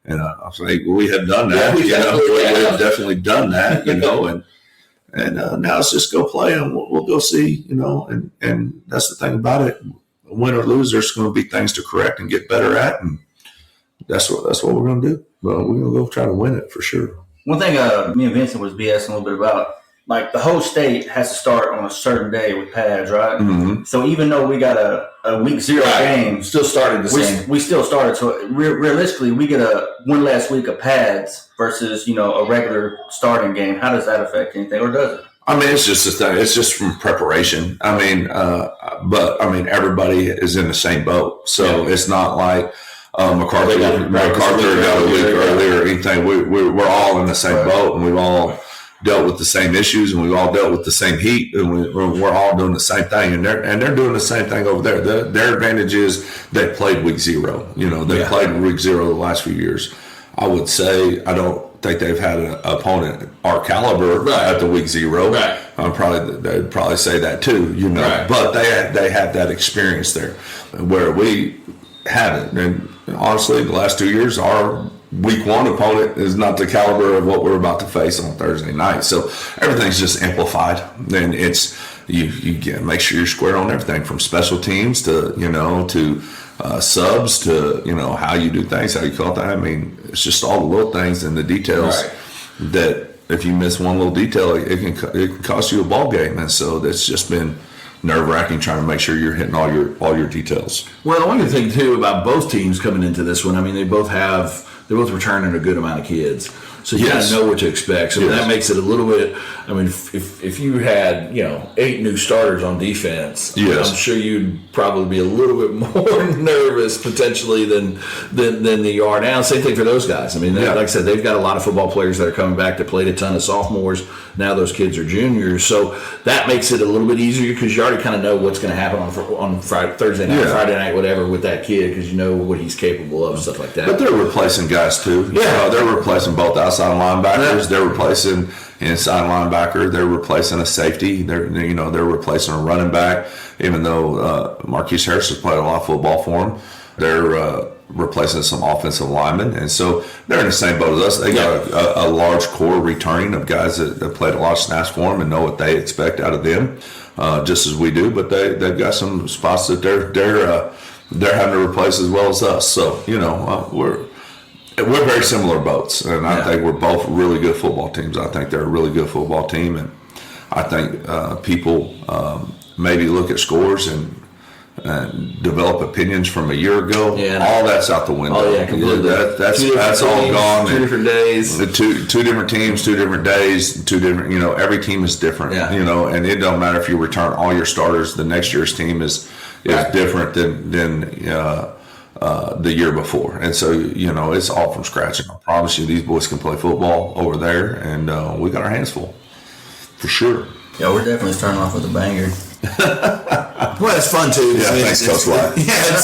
[SPEAKER 2] And I was like, we have done that. We have definitely done that, and now let's just go play, and we'll go see, and that's the thing about it. Win or lose, there's going to be things to correct and get better at, and that's what we're going to do. But we're going to go try to win it for sure.
[SPEAKER 1] One thing me and Vincent was BSing a little bit about, like, the whole state has to start on a certain day with pads, right? Mm-hmm. So even though we got a week 0 game,
[SPEAKER 3] still started the same.
[SPEAKER 1] We still started. So realistically, we get one last week of pads versus a regular starting game. How does that affect anything, or does it?
[SPEAKER 2] I mean, it's just a thing. It's just from preparation. I mean, everybody is in the same boat, so it's not like MacArthur got a week earlier or anything. We're all in the same boat, and we've all dealt with the same issues, and we've all dealt with the same heat, and we're all doing the same thing, and they're doing the same thing over there. Their advantage is they played week 0. They played week 0 the last few years. I would say I don't think they've had an opponent our caliber at the week 0. Right. They'd probably say that too, But they have that experience there, where we haven't. And honestly, the last 2 years, our week 1 opponent is not the caliber of what we're about to face on Thursday night. So everything's just amplified, and it's you get make sure you're square on everything from special teams to to subs to how you do things, how you call that. I mean, it's just all the little things and the details that if you miss one little detail, it can cost you a ball game. And so that's just been nerve-wracking trying to make sure you're hitting all your details.
[SPEAKER 3] Well, one other thing too about both teams coming into this one, I mean, they're both returning a good amount of kids, so you kind of know what to expect. So that makes it a little bit. I mean, if you had 8 new starters on defense, I'm sure you'd probably be a little bit more nervous potentially than you are now. Same thing for those guys. I mean, like I said, they've got a lot of football players that are coming back that played a ton of sophomores. Now those kids are juniors, so that makes it a little bit easier because you already kind of know what's going to happen on Friday, Thursday night, Friday night, whatever, with that kid, because you know what he's capable of, stuff like that.
[SPEAKER 2] But they're replacing guys too. They're replacing both outside linebackers. They're replacing inside linebacker. They're replacing a safety. They're replacing a running back. Even though Marquise Harris has played a lot of football for them, they're replacing some offensive linemen, and so they're in the same boat as us. They got a large core returning of guys that played a lot of snaps for them and know what they expect out of them, just as we do. But they've got some spots that they're having to replace as well as us. So we're very similar boats, and I think we're both really good football teams. I think they're a really good football team, and I think people maybe look at scores and develop opinions from a year ago.
[SPEAKER 3] Yeah.
[SPEAKER 2] All that's out the window.
[SPEAKER 3] Oh yeah, completely.
[SPEAKER 2] That's all gone.
[SPEAKER 3] 2 different days.
[SPEAKER 2] Two different teams, 2 different days, 2 different. Every team is different.
[SPEAKER 3] Yeah.
[SPEAKER 2] And it don't matter if you return all your starters. The next year's team is different than the year before, and so it's all from scratch. And I promise you, these boys can play football over there, and we got our hands full for sure.
[SPEAKER 1] Yeah, we're definitely starting off with a banger.
[SPEAKER 3] Well, it's fun too.
[SPEAKER 2] Yeah, thanks, Coach White.
[SPEAKER 3] Yeah,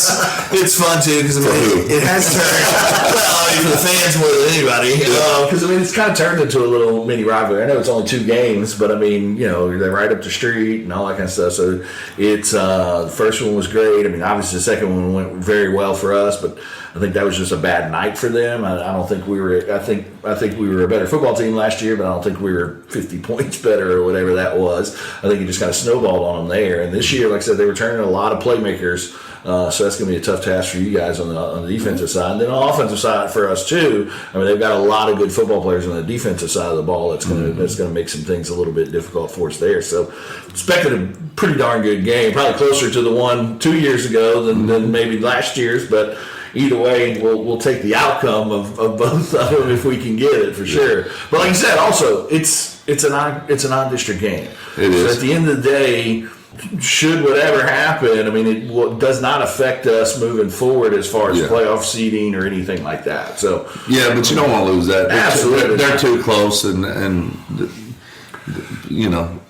[SPEAKER 3] it's fun too because it has turned. Well, for the fans more than anybody, because it's kind of turned into a little mini rivalry. I know it's only 2 games, but they're right up the street and all that kind of stuff. So it's the first one was great. Obviously the second one went very well for us, but I think that was just a bad night for them. I don't think we were. I think we were a better football team last year, but I don't think we were 50 points better or whatever that was. I think it just kind of snowballed on them there. And this year, like I said, they were turning a lot of playmakers. So that's going to be a tough task for you guys on the defensive side. And then on the offensive side for us too. They've got a lot of good football players on the defensive side of the ball. That's going to make some things a little bit difficult for us there. So expected a pretty darn good game, probably closer to the one 2 years ago than maybe last year's, but. Either way, we'll take the outcome of both of them if we can get it for sure. But like you said, also it's a non-district game.
[SPEAKER 2] It is.
[SPEAKER 3] So at the end of the day, should whatever happen, it does not affect us moving forward as far as playoff seeding or anything like that. So
[SPEAKER 2] yeah, but you don't want to lose that.
[SPEAKER 3] Absolutely,
[SPEAKER 2] they're too close, and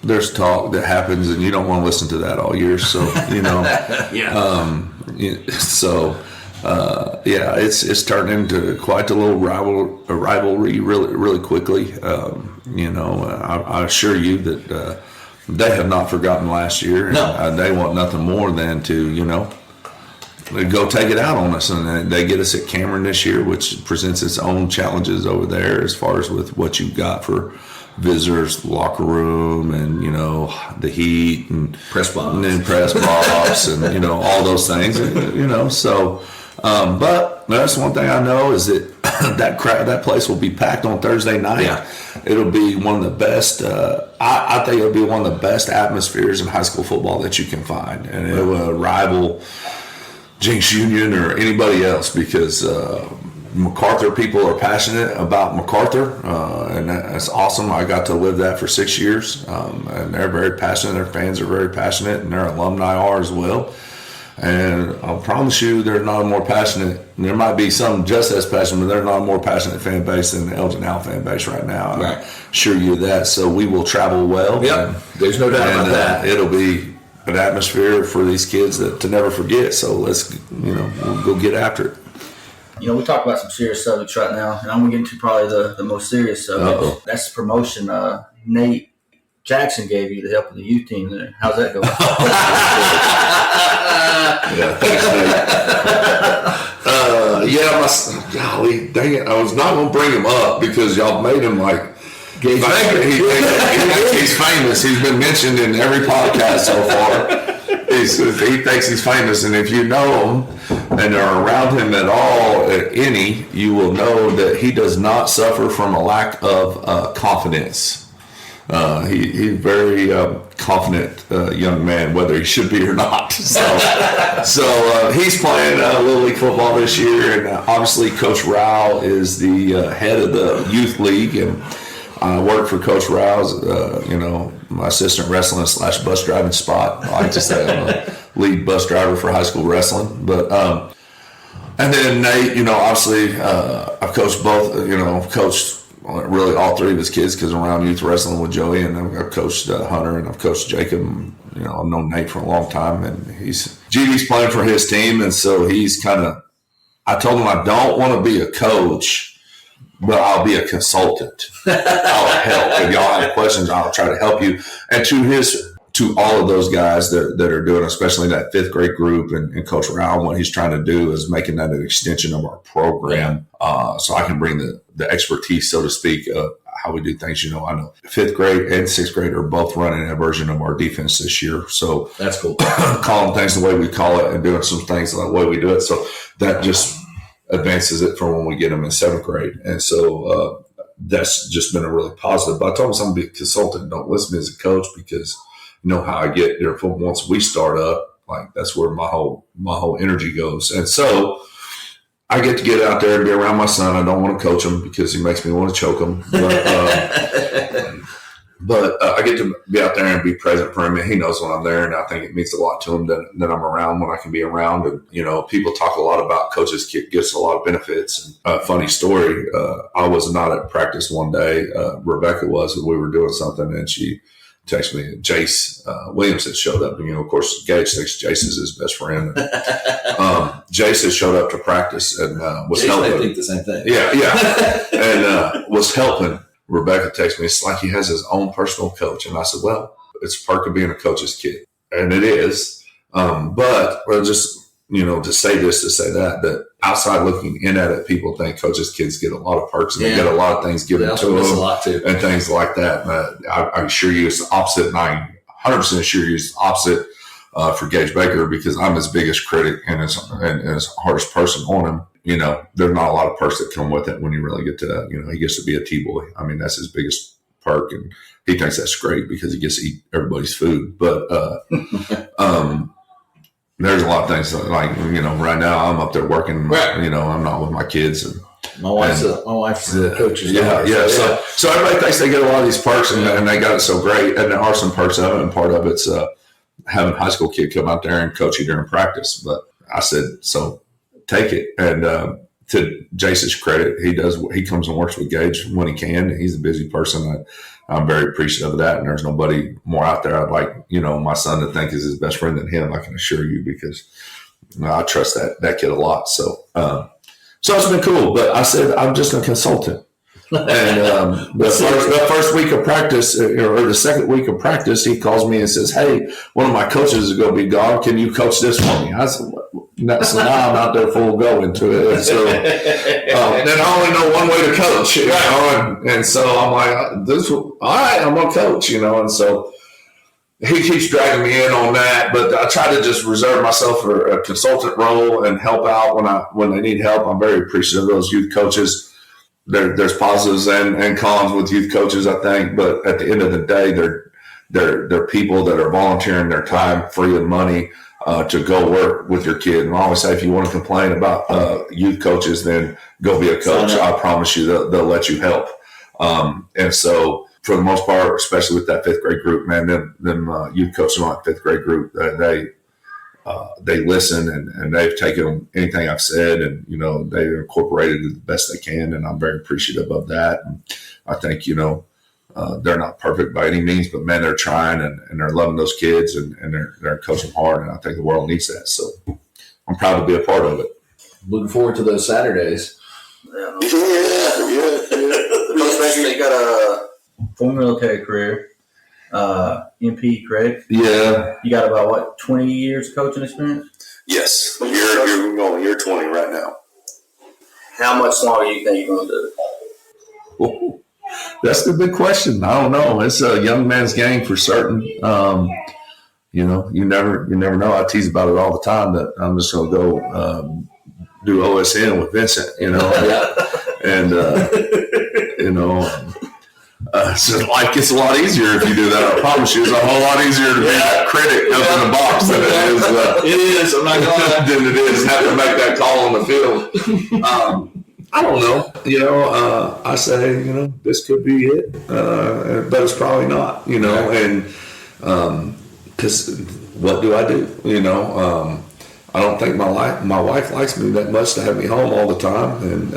[SPEAKER 2] there's talk that happens, and you don't want to listen to that all year. So it's turning into quite a little rivalry really quickly. I assure you that they have not forgotten last year.
[SPEAKER 3] No.
[SPEAKER 2] They want nothing more than to, go take it out on us. And they get us at Cameron this year, which presents its own challenges over there as far as with what you've got for visitors, locker room, and the heat and
[SPEAKER 3] press box,
[SPEAKER 2] and all those things. So. But that's one thing I know is that that place will be packed on Thursday night.
[SPEAKER 3] Yeah.
[SPEAKER 2] It'll be one of the best. I think it'll be one of the best atmospheres in high school football that you can find, and it will rival Jinx Union or anybody else because MacArthur people are passionate about MacArthur, and that's awesome. I got to live that for 6 years, and they're very passionate. Their fans are very passionate, and their alumni are as well. And I promise you, they're not a more passionate. There might be some just as passionate, but they're not a more passionate fan base than the Elgin Al fan base right now.
[SPEAKER 3] Right.
[SPEAKER 2] I assure you that. So we will travel well.
[SPEAKER 3] Yep. There's no doubt about that.
[SPEAKER 2] It'll be an atmosphere for these kids to never forget. So let's, we'll go get after it.
[SPEAKER 1] We talk about some serious subjects right now, and I'm going to get into probably the most serious subject.
[SPEAKER 2] Uh-oh.
[SPEAKER 1] That's the promotion Nate Jackson gave you to help with the youth team there. How's that going?
[SPEAKER 2] Yeah, thanks, Nate. Golly, dang it. I was not going to bring him up because y'all made him he thinks he's famous. He's been mentioned in every podcast so far. He thinks he's famous, and if you know him and are around him at all, you will know that he does not suffer from a lack of confidence. He's a very confident young man, whether he should be or not. So he's playing Little League football this year, and obviously Coach Rao is the head of the youth league, and I work for Coach Rao's, my assistant wrestling / bus driving spot. I like to say I'm a lead bus driver for high school wrestling, but and then Nate, obviously I've coached both, coached really all 3 of his kids because I'm around youth wrestling with Joey, and I've coached Hunter and I've coached Jacob. And, I've known Nate for a long time, and GD's playing for his team, and so he's I told him I don't want to be a coach, but I'll be a consultant. I'll help. If y'all have questions, I'll try to help you. And to all of those guys that are doing, especially that 5th grade group, and Coach Rao, what he's trying to do is making that an extension of our program, so I can bring the expertise, so to speak, of how we do things. I know 5th grade and 6th grade are both running a version of our defense this year, so
[SPEAKER 3] that's cool.
[SPEAKER 2] Calling things the way we call it and doing some things the way we do it, so that just advances it for when we get them in 7th grade, and so that's just been a really positive. But I told him I'm going to be a consultant. Don't list me as a coach because you know how I get there. Once we start up, Like that's where my whole energy goes. And so I get out there and be around my son. I don't want to coach him because he makes me want to choke him. But I get to be out there and be present for him, and he knows when I'm there, and I think it means a lot to him that I'm around when I can be around. And, people talk a lot about coaches gets a lot of benefits. And funny story, I was not at practice one day. Rebecca was, and we were doing something, and she texted me. Jace Williams had showed up. And, of course, Gage thinks Jace is his best friend. Jace had showed up to practice and was helping.
[SPEAKER 3] I think the same thing.
[SPEAKER 2] Yeah. And was helping. Rebecca texted me, it's like he has his own personal coach. And I said, well, it's a perk of being a coach's kid. And it is. But just, to say this, to say that outside looking in at it, people think coaches' kids get a lot of perks and they get a lot of things given to them
[SPEAKER 3] a lot too.
[SPEAKER 2] And things like that. And I assure you it's the opposite. And I'm 100% assure you it's the opposite for Gage Baker, because I'm his biggest critic and his hardest person on him. There's not a lot of perks that come with it when you really get to, he gets to be a T-boy. I mean, that's his biggest perk, and he thinks that's great because he gets to eat everybody's food. But there's a lot of things like, right now I'm up there working,
[SPEAKER 3] right.
[SPEAKER 2] I'm not with my kids. And
[SPEAKER 3] my wife's a coach.
[SPEAKER 2] Yeah. So everybody thinks they get a lot of these perks and they got it so great. And there are some perks of it, and part of it's having a high school kid come out there and coach you during practice. But I said, so take it. And to Jace's credit, he comes and works with Gage when he can. He's a busy person. I'm very appreciative of that. And there's nobody more out there I'd like, my son to think is his best friend than him, I can assure you, because I trust that kid a lot. So it's been cool. But I said, I'm just a consultant. And the first week of practice, or the second week of practice, he calls me and says, hey, one of my coaches is going to be gone. Can you coach this for me? I said, so now I'm out there full go into it. And so then I only know one way to coach, and so I'm like, all right, I'm going to coach, and so he keeps dragging me in on that, but I try to just reserve myself for a consultant role and help out when they need help. I'm very appreciative of those youth coaches. There's positives and cons with youth coaches, I think, but at the end of the day, they're people that are volunteering their time, free of money, to go work with your kid. And I always say, if you want to complain about youth coaches, then go be a coach. I promise you they'll let you help. And so for the most part, especially with that fifth grade group, man, them youth coaches on that fifth grade group, they listen and they've taken anything I've said and, they've incorporated it the best they can. And I'm very appreciative of that. And I think, they're not perfect by any means, but man, they're trying and they're loving those kids and they're coaching hard. And I think the world needs that. So I'm proud to be a part of it.
[SPEAKER 3] Looking forward to those Saturdays.
[SPEAKER 1] Yeah. Coach Baker, you got a former military career. MP, correct?
[SPEAKER 2] Yeah.
[SPEAKER 1] You got about 20 years coaching experience?
[SPEAKER 4] Yes. You're going year 20 right now.
[SPEAKER 1] How much longer do you think you're going to do it?
[SPEAKER 2] Ooh, that's the big question. I don't know. It's a young man's game for certain. You never know. I tease about it all the time that I'm just going to go do OSN with Vincent, and so life gets a lot easier if you do that. I promise you, it's a whole lot easier to be a critic up in the box than
[SPEAKER 3] it is. I'm not going to
[SPEAKER 2] than it is having to make that call on the field. I don't know. I say, this could be it, but it's probably not. And because what do I do? I don't think my wife likes me that much to have me home all the time, and.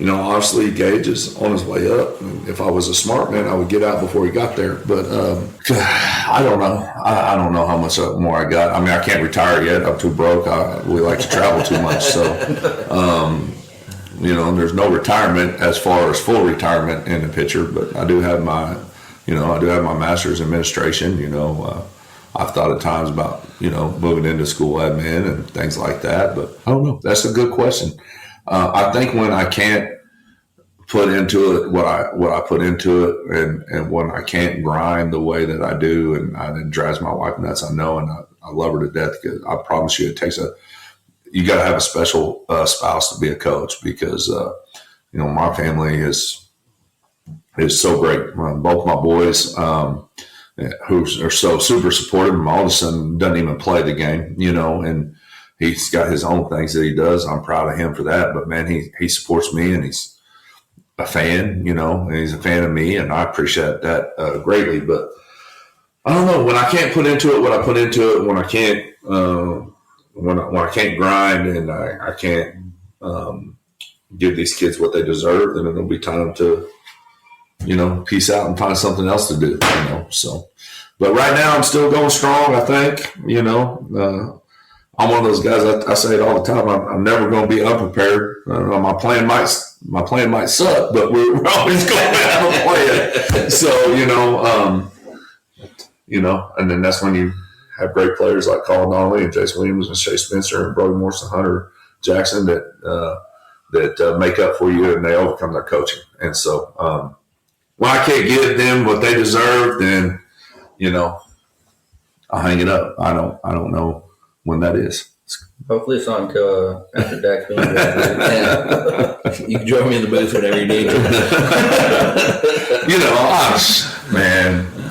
[SPEAKER 2] Obviously Gage is on his way up. If I was a smart man, I would get out before he got there. But I don't know. I don't know how much more I got. I mean, I can't retire yet. I'm too broke. We like to travel too much. So, there's no retirement as far as full retirement in the picture. But I do have my master's in administration. I've thought at times about, moving into school admin and things like that. But I don't know. That's a good question. I think when I can't put into it what I put into it, and when I can't grind the way that I do, and it drives my wife nuts, I know, and I love her to death, because I promise you, you got to have a special spouse to be a coach, because my family is so great. Both my boys, who are so super supportive, and all of a sudden doesn't even play the game, and he's got his own things that he does. I'm proud of him for that. But man, he supports me, and he's a fan, and he's a fan of me, and I appreciate that greatly. But I don't know, when I can't put into it what I put into it, when I can't when I can't grind and I can't give these kids what they deserve, then it'll be time to peace out and find something else to do. So, but right now I'm still going strong. I think I'm one of those guys. I say it all the time. I'm never going to be unprepared. My plan might suck, but we're always going to have a plan. So and then that's when you have great players like Colin Donnelly and Jason Williams and Shea Spencer and Brody Morrison, Hunter Jackson that make up for you, and they overcome their coaching. And so when I can't give them what they deserve, then I'll hang it up. I don't know when that is.
[SPEAKER 1] Hopefully it's not until after Dak's been
[SPEAKER 3] You can join me in the booth whenever you need to.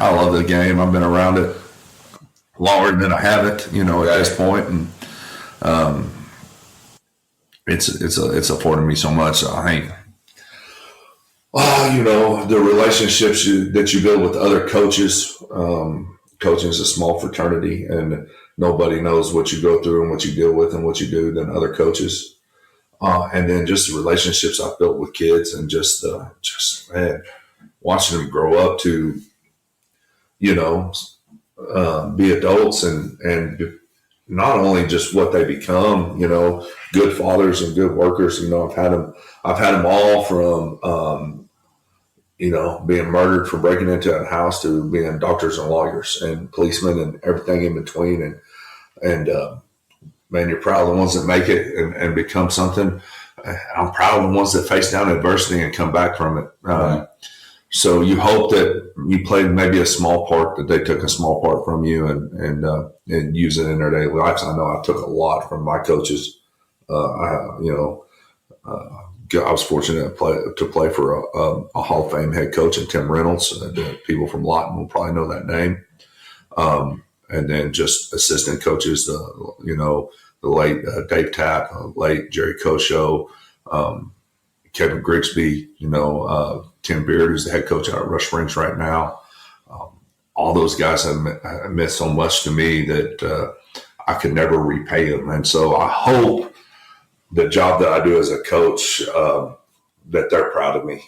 [SPEAKER 2] I love the game. I've been around it longer than I haven't, at this point, and it's afforded me so much. I think, the relationships that you build with other coaches. Coaching is a small fraternity, and nobody knows what you go through and what you deal with and what you do than other coaches. And then just the relationships I've built with kids, and just watching them grow up to, be adults and not only just what they become, good fathers and good workers. I've had them all from, being murdered for breaking into a house to being doctors and lawyers and policemen and everything in between. And man, you're proud of the ones that make it and become something. I'm proud of the ones that face down adversity and come back from it.
[SPEAKER 3] Right.
[SPEAKER 2] So you hope that you played maybe a small part, that they took a small part from you and use it in their daily lives. I know I took a lot from my coaches. I was fortunate to play for a Hall of Fame head coach, and Tim Reynolds. People from Lawton will probably know that name. And then just assistant coaches, the late Dave Tapp, late Jerry Kosho, Kevin Grigsby, Tim Beard, who's the head coach out at Rush Springs right now. All those guys have meant so much to me that I could never repay them. And so I hope the job that I do as a coach, that they're proud of me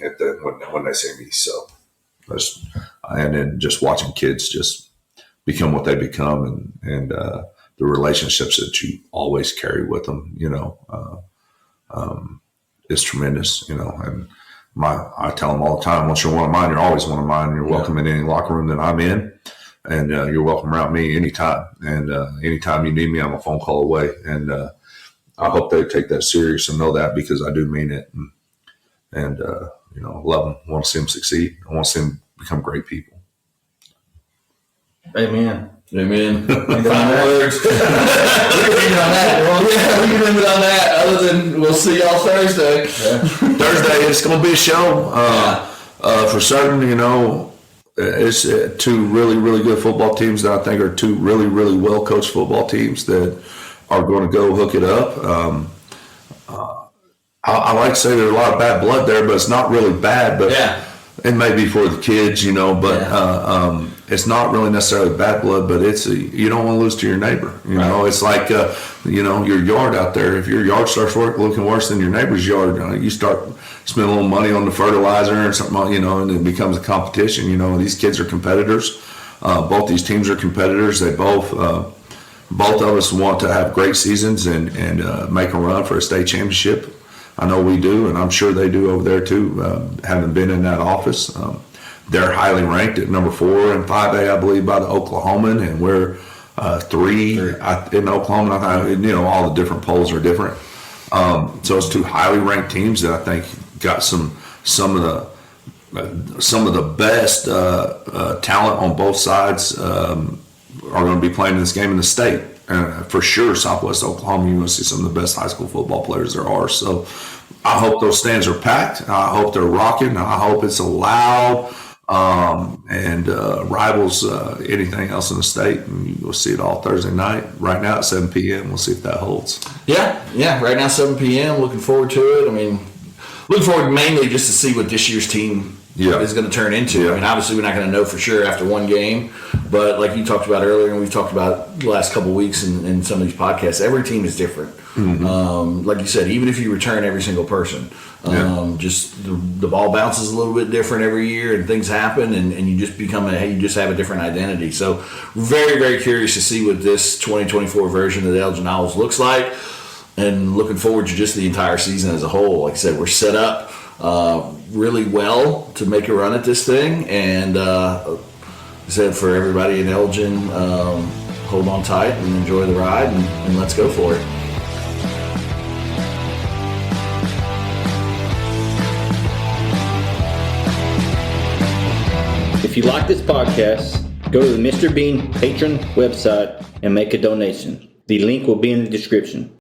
[SPEAKER 2] when they see me. So, and then just watching kids just become what they become, and the relationships that you always carry with them, is tremendous, and I tell them all the time, once you're one of mine, you're always one of mine. You're welcome in any locker room that I'm in, and you're welcome around me anytime. And anytime you need me, I'm a phone call away. And I hope they take that serious and know that, because I do mean it. And love them. I want to see them succeed. I want to see them become great people.
[SPEAKER 1] Amen.
[SPEAKER 3] Amen.
[SPEAKER 1] Final words.
[SPEAKER 3] We can leave it on that. Other than we'll see y'all Thursday.
[SPEAKER 2] Yeah. Thursday, it's going to be a show. For certain, it's two really, really good football teams that I think are two really, really well coached football teams that are going to go hook it up. I like to say there's a lot of bad blood there, but it's not really bad. But it may be for the kids, but it's not really necessarily bad blood, but you don't want to lose to your neighbor. It's like, your yard out there. If your yard starts looking worse than your neighbor's yard, you start spending a little money on the fertilizer and something, and it becomes a competition. These kids are competitors. Both these teams are competitors. They both of us want to have great seasons and make a run for a state championship. I know we do, and I'm sure they do over there too, having been in that office. They're highly ranked at number 4 in 5A, I believe, by the Oklahoman, and we're 3 in Oklahoma. All the different polls are different. So it's two highly ranked teams that I think got some of the best talent on both sides are going to be playing in this game in the state. For sure, Southwest Oklahoma, you're going to see some of the best high school football players there are. So I hope those stands are packed. I hope they're rocking. I hope it's a loud, and rivals anything else in the state. And you'll see it all Thursday night. Right now at 7 p.m. We'll see if that holds.
[SPEAKER 3] Yeah. Right now, 7 p.m. Looking forward to it. I mean, looking forward mainly just to see what this year's team is going to turn into. I mean, obviously, we're not going to know for sure after one game, but like you talked about earlier, and we've talked about the last couple of weeks in some of these podcasts, every team is different. Like you said, even if you return every single person, just the ball bounces a little bit different every year, and things happen, and you just you just have a different identity. So, very, very curious to see what this 2024 version of the Elgin Owls looks like, and looking forward to just the entire season as a whole. Like I said, we're set up really well to make a run at this thing, and I said for everybody in Elgin, hold on tight and enjoy the ride, and let's go for it.
[SPEAKER 1] If you like this podcast, go to the Mr. Bean patron website and make a donation. The link will be in the description.